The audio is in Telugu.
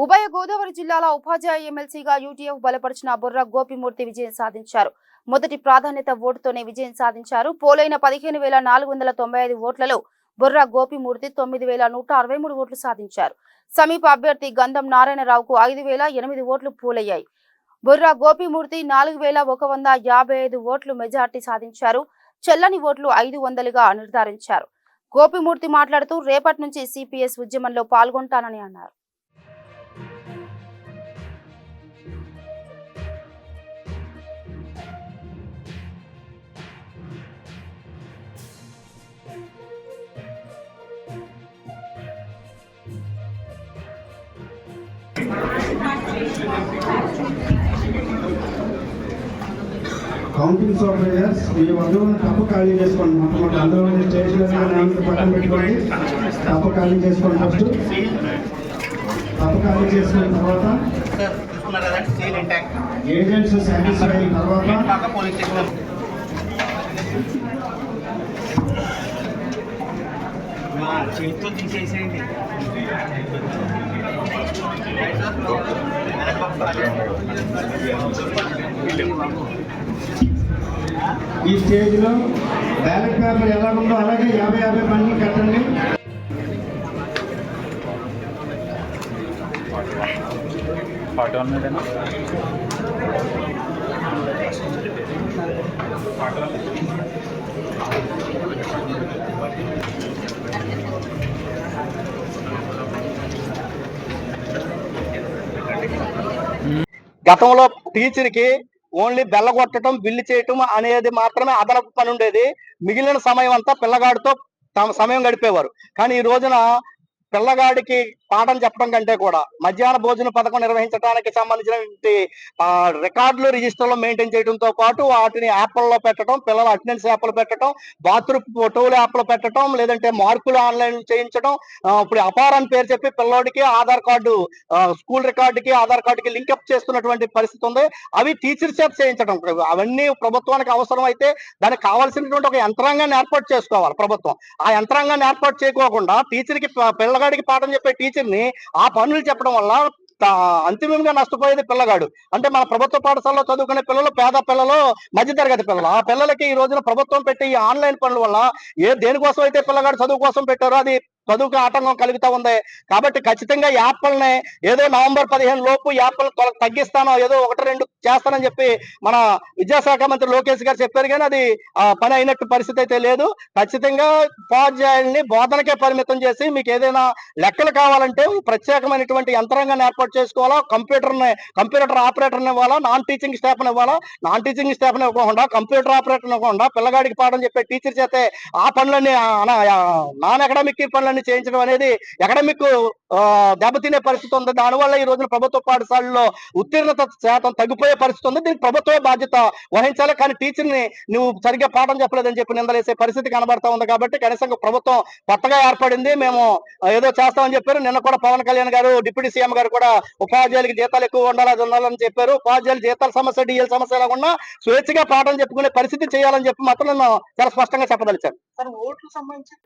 ఉభయ గోదావరి జిల్లాల ఉపాధ్యాయ ఎమ్మెల్సీగా యూటీఎఫ్ బలపరిచిన బుర్రా గోపిమూర్తి విజయం సాధించారు. మొదటి ప్రాధాన్యత ఓటుతోనే విజయం సాధించారు. పోలైన 15,495 ఓట్లలో బుర్రా గోపిమూర్తి 9,163 ఓట్లు సాధించారు. సమీప అభ్యర్థి గంధం నారాయణరావుకు 5,008 ఓట్లు పోలయ్యాయి. బుర్రా గోపిమూర్తి 4,155 ఓట్లు మెజార్టీ సాధించారు. చెల్లని ఓట్లు 500గా నిర్ధారించారు. గోపిమూర్తి మాట్లాడుతూ రేపటి నుంచి సిపిఎస్ ఉద్యమంలో పాల్గొంటానని అన్నారు. కౌంటింగ్ సూపర్వైజర్స్ మీ వద్ద తప్పు ఖాళీ చేసుకోండి. మొత్తం అందులో స్టేషన్ పక్కన పెట్టుకోండి. తప్పు ఖాళీ చేసుకోండి. ఫస్ట్ తప్పు ఖాళీ చేసుకున్న తర్వాత ఏజెంట్స్ సాటిస్ఫై అయిన తర్వాత చేతితో తీసేసేయండి. ఈ స్టేజ్ లో బ్యాలెట్ పేపర్ ఎలా ఉందో అలాగే 50 మంది కట్టండి. గతంలో టీచర్ కి ఓన్లీ బెల్లగొట్టడం బిల్లు చేయటం అనేది మాత్రమే అదనపు పని ఉండేది. మిగిలిన సమయం అంతా పిల్లగాడితో తమ సమయం గడిపేవారు. కానీ ఈ రోజున పిల్లగాడికి పాఠం చెప్పడం కంటే కూడా మధ్యాహ్న భోజన పథకం నిర్వహించడానికి సంబంధించినటువంటి రికార్డులు రిజిస్టర్లో మెయింటైన్ చేయడంతో పాటు వాటిని యాప్లలో పెట్టడం, పిల్లల అటెండెన్స్ యాప్లు పెట్టడం, బాత్రూమ్ ఫోటోలు యాప్లు పెట్టడం, లేదంటే మార్కులు ఆన్లైన్ చేయించడం, ఇప్పుడు అపార్ అని పేరు చెప్పి పిల్లోడికి ఆధార్ కార్డు స్కూల్ రికార్డుకి ఆధార్ కార్డుకి లింకప్ చేస్తున్నటువంటి పరిస్థితి ఉంది. అవి టీచర్ చేత చేయించడం, అవన్నీ ప్రభుత్వానికి అవసరం అయితే దానికి కావాల్సినటువంటి ఒక యంత్రాంగాన్ని ఏర్పాటు చేసుకోవాలి ప్రభుత్వం. ఆ యంత్రాంగాన్ని ఏర్పాటు చేయకోకుండా టీచర్కి పిల్లగాడికి పాఠం చెప్పే టీచర్ని ఆ పనులు చెప్పడం వల్ల అంతిమంగా నష్టపోయేది పిల్లగాడు. అంటే మన ప్రభుత్వ పాఠశాలలో చదువుకునే పిల్లలు పేద పిల్లలు, మధ్యతరగతి పిల్లలు. ఆ పిల్లలకి ఈ రోజున ప్రభుత్వం పెట్టే ఈ ఆన్లైన్ పనుల వల్ల దేనికోసం అయితే పిల్లగాడు చదువు కోసం పెట్టారో అది చదువుకు ఆటంకం కలుగుతా ఉంది. కాబట్టి ఖచ్చితంగా యాప్లని ఏదో నవంబర్ 15 లోపు యాప్లు తగ్గిస్తానో ఏదో 1-2 చేస్తానని చెప్పి మన విద్యాశాఖ మంత్రి లోకేష్ గారు చెప్పారు. కానీ అది పని అయినట్టు పరిస్థితి అయితే లేదు. ఖచ్చితంగా ఉపాధ్యాయుల్ని బోధనకే పరిమితం చేసి మీకు ఏదైనా లెక్కలు కావాలంటే ప్రత్యేకమైనటువంటి యంత్రాంగాన్ని ఏర్పాటు చేసుకోవాలా, కంప్యూటర్ ఆపరేటర్ని ఇవ్వాలా, నాన్ టీచింగ్ స్టాఫ్ని ఇవ్వాలా. నాన్ టీచింగ్ స్టాఫ్ని ఇవ్వకుండా కంప్యూటర్ ఆపరేటర్ని ఇవ్వకుండా పిల్లగాడికి పాఠం చెప్పే టీచర్ చేతే ఆ పనులన్నీ నాన్ అకాడమిక్ పనులన్నీ చేయించడం అనేది అకాడమిక్ దెబ్బతినే పరిస్థితి ఉంది. దానివల్ల ఈ రోజున ప్రభుత్వ పాఠశాలలో ఉత్తీర్ణత శాతం తగ్గిపోయే పరిస్థితి ఉంది. దీనికి ప్రభుత్వమే బాధ్యత వహించాలి. కానీ టీచర్ని నువ్వు సరిగ్గా పాఠం చెప్పలేదని చెప్పి నిందలేసే పరిస్థితి కనబడతా ఉంది. కాబట్టి కనీసం ప్రభుత్వం కొత్తగా ఏర్పడింది, మేము ఏదో చేస్తామని చెప్పారు. నిన్న కూడా పవన్ కళ్యాణ్ గారు, డిప్యూటీ సీఎం గారు కూడా ఉపాధ్యాయులకి జీతాలు ఎక్కువ ఉండాలని చెప్పారు. ఉపాధ్యాయులు జీతాల సమస్య, డిఎల్ సమస్య లేకుండా స్వేచ్ఛగా పాఠం చెప్పుకునే పరిస్థితి చేయాలని చెప్పి మాత్రం నేను చాలా స్పష్టంగా చెప్పదలిచాను. ఓట్లు సంబంధించి